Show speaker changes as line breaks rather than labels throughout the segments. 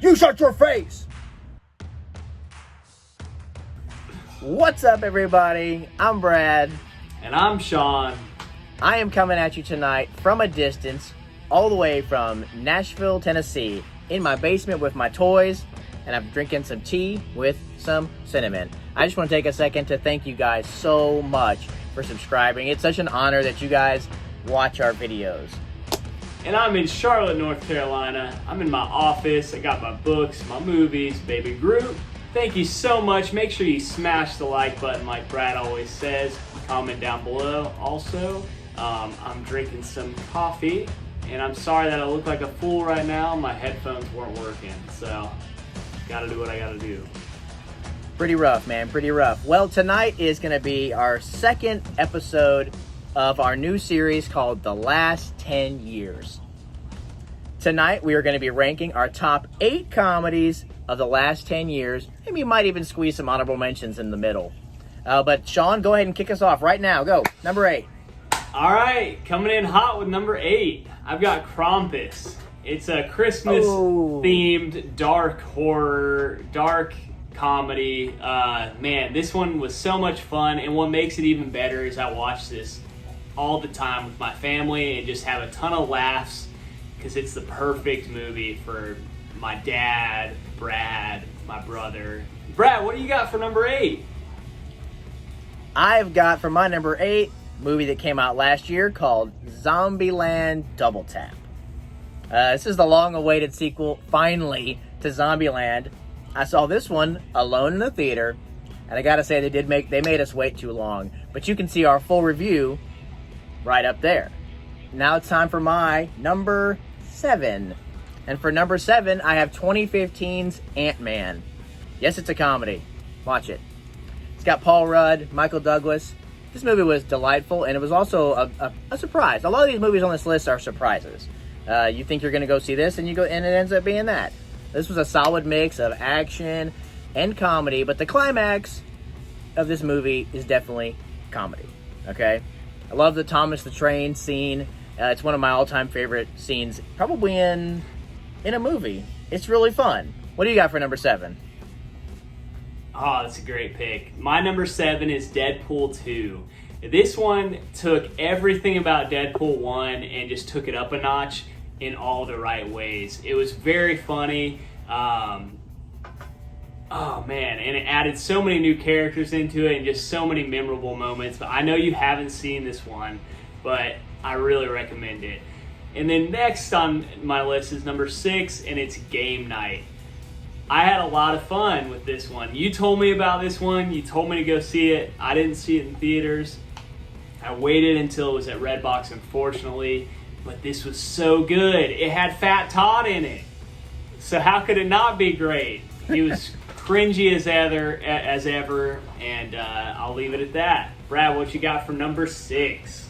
You shut your face! What's up, everybody? I'm Brad.
And I'm Sean.
I am coming at you tonight from a distance, all the way from Nashville, Tennessee, in my basement with my toys, and I'm drinking some tea with some cinnamon. I just want to take a second to thank you guys so much for subscribing. It's such an honor that you guys watch our videos.
And I'm in Charlotte, North Carolina. I'm in my office. I got my books, my movies, Baby Groot. Thank you so much. Make sure you smash the like button like Brad always says. Comment down below. Also, I'm drinking some coffee, and I'm sorry that I look like a fool right now. My headphones weren't working, so gotta do what I gotta do.
Pretty rough, man. Pretty rough. Well, tonight is going to be our second episode of our new series called The Last 10 Years. Tonight, we are going to be ranking our top 8 comedies of the last 10 years, and we might even squeeze some honorable mentions in the middle. But Sean, go ahead and kick us off right now. Go. Number 8.
All right, coming in hot with number 8. I've got Krampus. It's a Christmas-themed dark horror, dark comedy. Man, this one was so much fun, and what makes it even better is I watch this all the time with my family and just have a ton of laughs because it's the perfect movie for my dad, Brad, my brother. Brad, what do you got for number 8?
I've got for my number 8 movie that came out last year called Zombieland Double Tap. This is the long-awaited sequel, finally, to Zombieland. I saw this one alone in the theater, and I gotta say they made us wait too long. But you can see our full review right up there. Now it's time for my number 7. And for number 7, I have 2015's Ant-Man. Yes, it's a comedy. Watch it. It's got Paul Rudd, Michael Douglas. This movie was delightful, and it was also a surprise. A lot of these movies on this list are surprises. You think you're going to go see this, and it ends up being that. This was a solid mix of action and comedy, but the climax of this movie is definitely comedy. Okay? I love the Thomas the Train scene. It's one of my all-time favorite scenes, probably in a movie. It's really fun. What do you got for number 7?
Oh, that's a great pick. My number 7 is Deadpool 2. This one took everything about Deadpool 1 and just took it up a notch in all the right ways. It was very funny. Oh man, and it added so many new characters into it and just so many memorable moments. But I know you haven't seen this one, but I really recommend it. And then next on my list is number 6, and it's Game Night. I had a lot of fun with this one. You told me about this one. You told me to go see it. I didn't see it in theaters. I waited until it was at Redbox, unfortunately. But this was so good. It had Fat Todd in it. So how could it not be great? He was cringy as ever, and I'll leave it at that. Brad, what you got for number 6?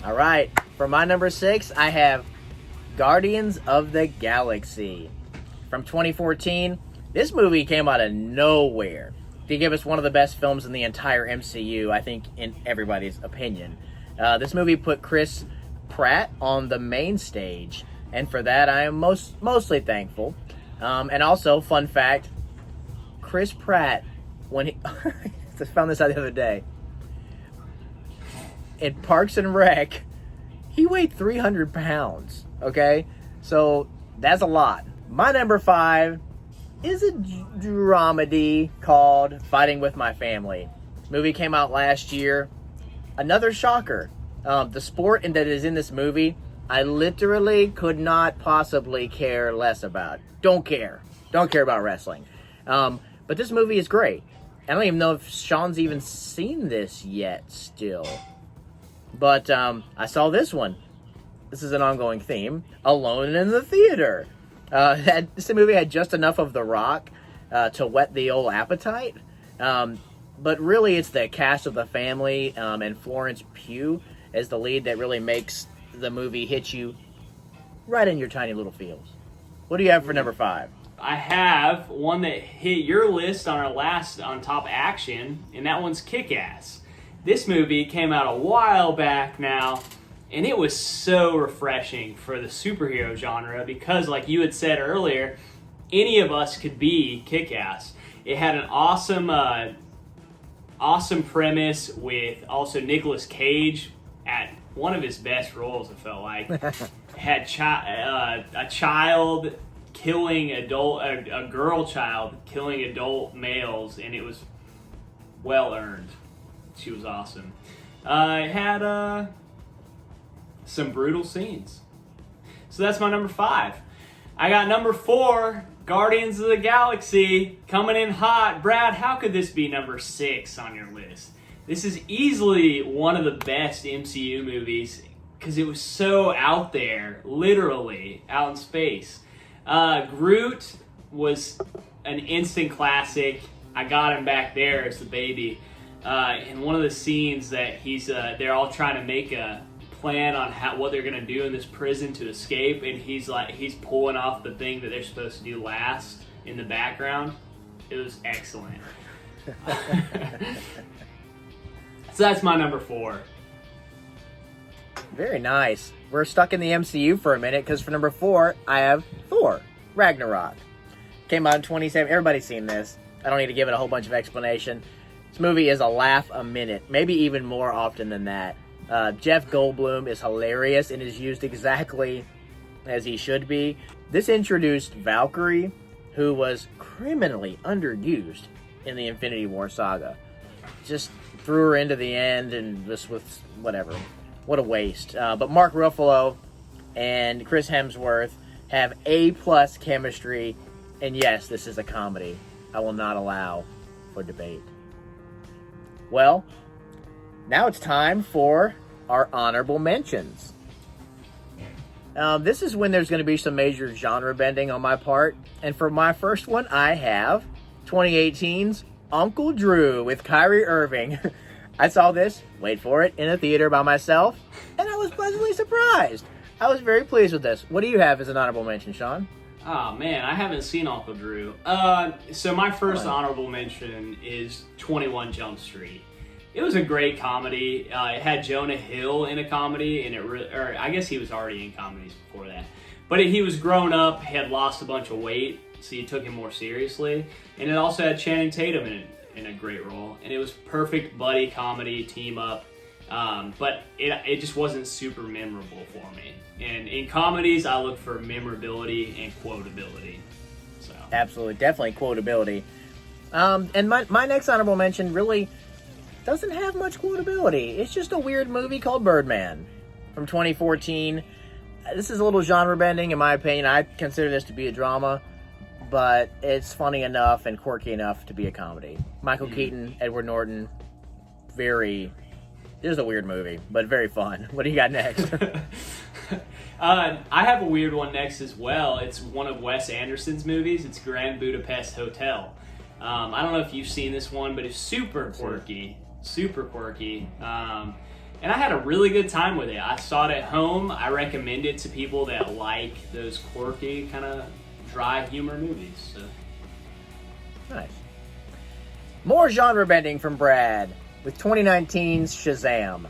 All right. For my number 6, I have Guardians of the Galaxy. From 2014, this movie came out of nowhere to give us one of the best films in the entire MCU, I think, in everybody's opinion. This movie put Chris Pratt on the main stage, and for that I am mostly thankful. And also, fun fact, Chris Pratt, when he... I found this out the other day. In Parks and Rec, he weighed 300 pounds, okay? So, that's a lot. My number 5 is a dramedy called Fighting With My Family. This movie came out last year. Another shocker. The sport that is in this movie, I literally could not possibly care less about. Don't care. Don't care about wrestling. But this movie is great. I don't even know if Sean's even seen this yet still. But I saw this one. This is an ongoing theme. Alone in the Theater. This movie had just enough of The Rock to whet the old appetite. But really, it's the cast of The Family and Florence Pugh as the lead that really makes the movie hit you right in your tiny little feels. What do you have for number 5?
I have one that hit your list on our last on Top Action, and that one's Kick-Ass. This movie came out a while back now, and it was so refreshing for the superhero genre because, like you had said earlier, any of us could be Kick-Ass. It had an awesome premise with also Nicolas Cage at one of his best roles, it felt like. Had a child killing a girl child killing adult males, and it was well earned. She was awesome. It had some brutal scenes. So that's my number 5. I got number 4, Guardians of the Galaxy, coming in hot. Brad, how could this be number 6 on your list? This is easily one of the best MCU movies because it was so out there, literally out in space. Groot was an instant classic. I got him back there as the baby. In one of the scenes that they're all trying to make a plan on what they're gonna do in this prison to escape, and he's pulling off the thing that they're supposed to do last in the background. It was excellent. So that's my number 4.
Very nice. We're stuck in the MCU for a minute because for number 4, I have Thor Ragnarok. Came out in 2017. Everybody's seen this. I don't need to give it a whole bunch of explanation. This movie is a laugh a minute, maybe even more often than that. Jeff Goldblum is hilarious and is used exactly as he should be. This introduced Valkyrie, who was criminally underused in the Infinity War saga. Just threw her into the end and just with whatever. What a waste. But Mark Ruffalo and Chris Hemsworth have A+ chemistry. And yes, this is a comedy. I will not allow for debate. Well, now it's time for our honorable mentions. This is when there's going to be some major genre bending on my part. And for my first one, I have 2018's Uncle Drew with Kyrie Irving. I saw this, wait for it, in a theater by myself, and I was pleasantly surprised. I was very pleased with this. What do you have as an honorable mention, Sean?
Oh man, I haven't seen Uncle Drew. So my first honorable mention is 21 Jump Street. It was a great comedy. It had Jonah Hill in a comedy, and or I guess he was already in comedies before that. But he was grown up, had lost a bunch of weight, so you took him more seriously. And it also had Channing Tatum in a great role, and it was perfect buddy comedy team up. But it just wasn't super memorable for me. And in comedies, I look for memorability and quotability. So
absolutely, definitely quotability. And my next honorable mention really doesn't have much quotability. It's just a weird movie called Birdman from 2014. This is a little genre bending, in my opinion. I consider this to be a drama, but it's funny enough and quirky enough to be a comedy. Michael Keaton, Edward Norton, it is a weird movie, but very fun. What do you got next?
I have a weird one next as well. It's one of Wes Anderson's movies. It's Grand Budapest Hotel. I don't know if you've seen this one, but it's super quirky. And I had a really good time with it. I saw it at home. I recommend it to people that like those quirky, kind of dry humor movies. So.
Nice. More genre bending from Brad with 2019's Shazam.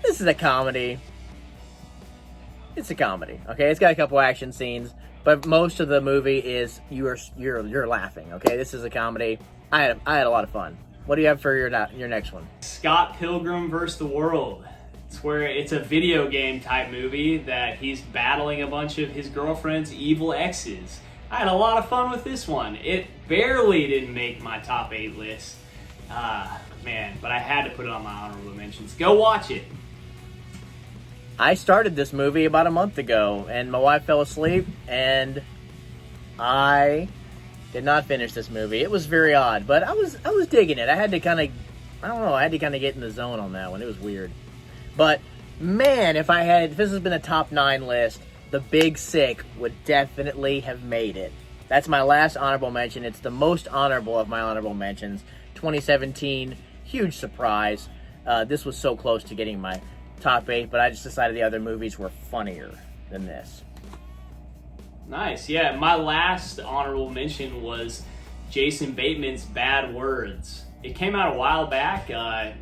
This is a comedy. It's a comedy, okay? It's got a couple action scenes, but most of the movie is you're laughing, okay? This is a comedy. I had a lot of fun. What do you have for your next one?
Scott Pilgrim vs. the World. It's a video game type movie that he's battling a bunch of his girlfriend's evil exes. I had a lot of fun with this one. It barely didn't make my top 8 list. Man, but I had to put it on my honorable mentions. Go watch it.
I started this movie about a month ago, and my wife fell asleep, and I did not finish this movie. It was very odd, but I was digging it. I had to kind of get in the zone on that one. It was weird. But man, if this has been a top 9 list, The Big Sick would definitely have made it. That's my last honorable mention. It's the most honorable of my honorable mentions. 2017, huge surprise. This was so close to getting my top 8, but I just decided the other movies were funnier than this.
Nice. Yeah, my last honorable mention was Jason Bateman's Bad Words. It came out a while back, kind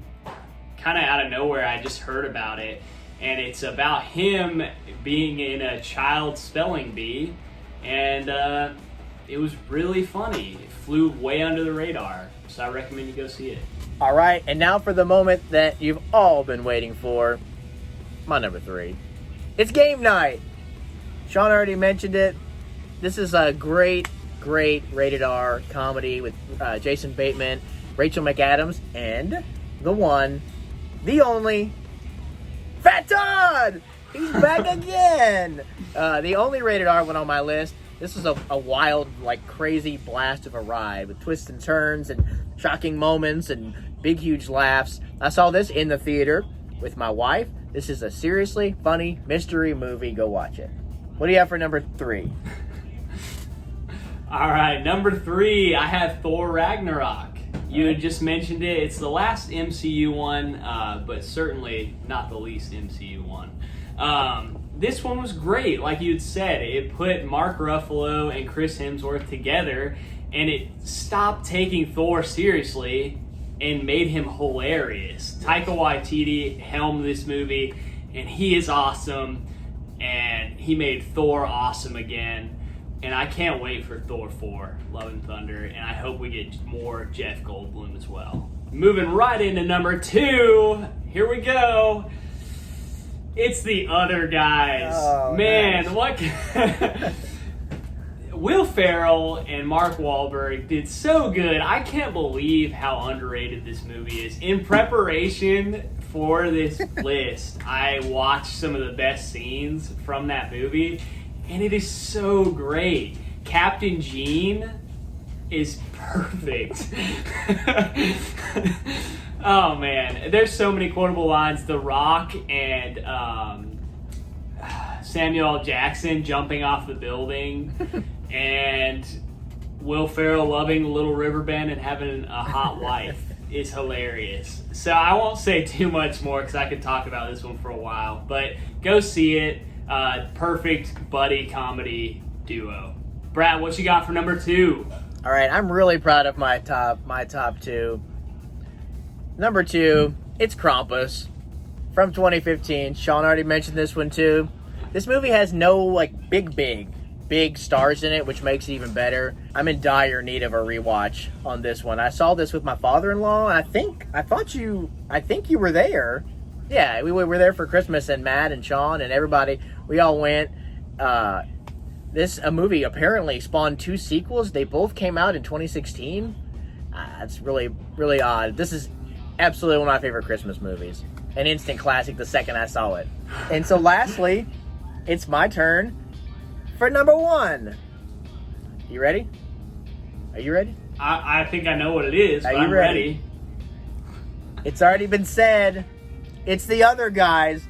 of out of nowhere. I just heard about it, and it's about him being in a child spelling bee, and it was really funny. It flew way under the radar, so I recommend you go see it.
All right, and now for the moment that you've all been waiting for. My number 3. It's game night. Sean already mentioned it. This is a great rated R comedy with Jason Bateman, Rachel McAdams, and the one, the only, Fat Todd! He's back again! The only rated R one on my list. This is a wild, like, crazy blast of a ride with twists and turns and shocking moments and big, huge laughs. I saw this in the theater with my wife. This is a seriously funny mystery movie. Go watch it. What do you have for number 3?
All right, number 3, I have Thor Ragnarok. You had just mentioned it. It's the last MCU one, but certainly not the least MCU one. This one was great, like you had said. It put Mark Ruffalo and Chris Hemsworth together, and it stopped taking Thor seriously and made him hilarious. Taika Waititi helmed this movie, and he is awesome, and he made Thor awesome again. And I can't wait for Thor 4, Love and Thunder, and I hope we get more Jeff Goldblum as well. Moving right into number 2, here we go. It's The Other Guys.
Oh,
man,
nice.
What? Will Ferrell and Mark Wahlberg did so good. I can't believe how underrated this movie is. In preparation for this list, I watched some of the best scenes from that movie, and it is so great. Captain Gene is perfect. Oh man, there's so many quotable lines. The Rock and Samuel L. Jackson jumping off the building, and Will Ferrell loving Little River Bend and having a hot wife is hilarious. So I won't say too much more because I could talk about this one for a while, but go see it. Perfect buddy comedy duo. Brad, what you got for number 2?
All right, I'm really proud of my top 2. Number 2, it's Krampus from 2015. Sean already mentioned this one too. This movie has no like big stars in it, which makes it even better. I'm in dire need of a rewatch on this one. I saw this with my father-in-law, and I think you were there. Yeah, we were there for Christmas, and Matt and Sean and everybody, we all went. This movie apparently spawned 2 sequels. They both came out in 2016. That's really, really odd. This is absolutely one of my favorite Christmas movies. An instant classic the second I saw it. And so lastly, it's my turn for number 1. You ready? Are you ready?
I think I know what it is, but
Are you
I'm ready.
It's already been said. It's The Other Guys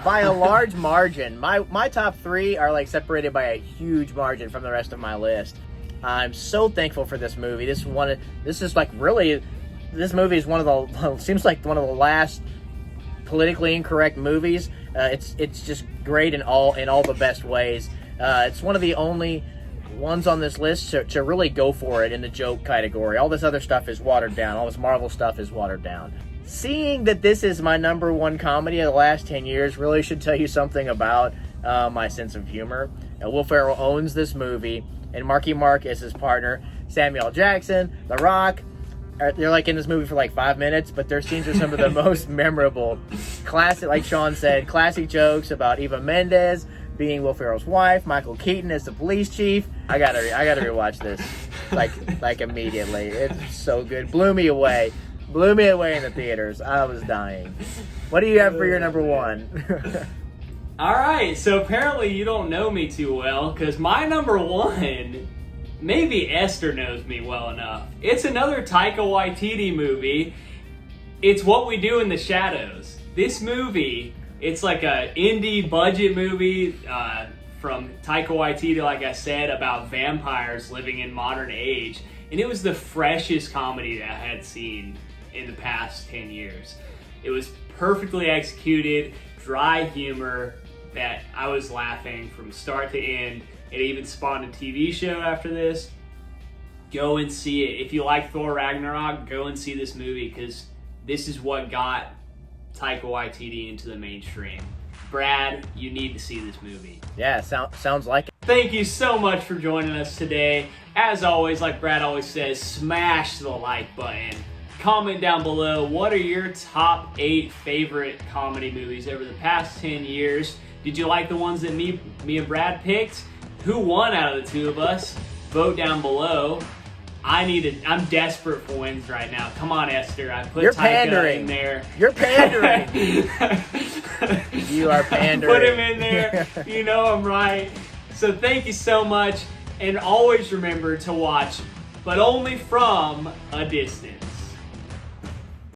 by a large margin. My top 3 are like separated by a huge margin from the rest of my list. I'm so thankful for this movie. This movie is seems like one of the last politically incorrect movies. It's just great in all the best ways. It's one of the only ones on this list to really go for it in the joke category. All this other stuff is watered down. All this Marvel stuff is watered down. Seeing that this is my number 1 comedy of the last 10 years really should tell you something about my sense of humor. Will Ferrell owns this movie, and Marky Mark is his partner. Samuel L. Jackson, The Rock, they're like in this movie for like 5 minutes, but their scenes are some of the most memorable. Classic, like Sean said, classic jokes about Eva Mendes being Will Ferrell's wife, Michael Keaton as the police chief. I gotta rewatch this like immediately. It's so good. Blew me away in the theaters. I was dying. What do you have for your number 1?
All right, so apparently you don't know me too well, because my number 1, maybe Esther knows me well enough. It's another Taika Waititi movie. It's What We Do in the Shadows. This movie, it's like an indie budget movie from Taika Waititi, like I said, about vampires living in modern age. And it was the freshest comedy that I had seen in the past 10 years. It was perfectly executed, dry humor that I was laughing from start to end. It even spawned a TV show after this. Go and see it. If you like Thor Ragnarok, go and see this movie, because this is what got Taika Waititi into the mainstream. Brad, you need to see this movie.
Yeah, sounds like it.
Thank you so much for joining us today. As always, like Brad always says, smash the like button. Comment down below, what are your top 8 favorite comedy movies over the past 10 years? Did you like the ones that me and Brad picked? Who won out of the two of us? Vote down below. I'm desperate for wins right now. Come on, Esther. I put Taika in there.
You're pandering. You are pandering.
Put him in there. You know I'm right. So thank you so much. And always remember to watch, but only from a distance.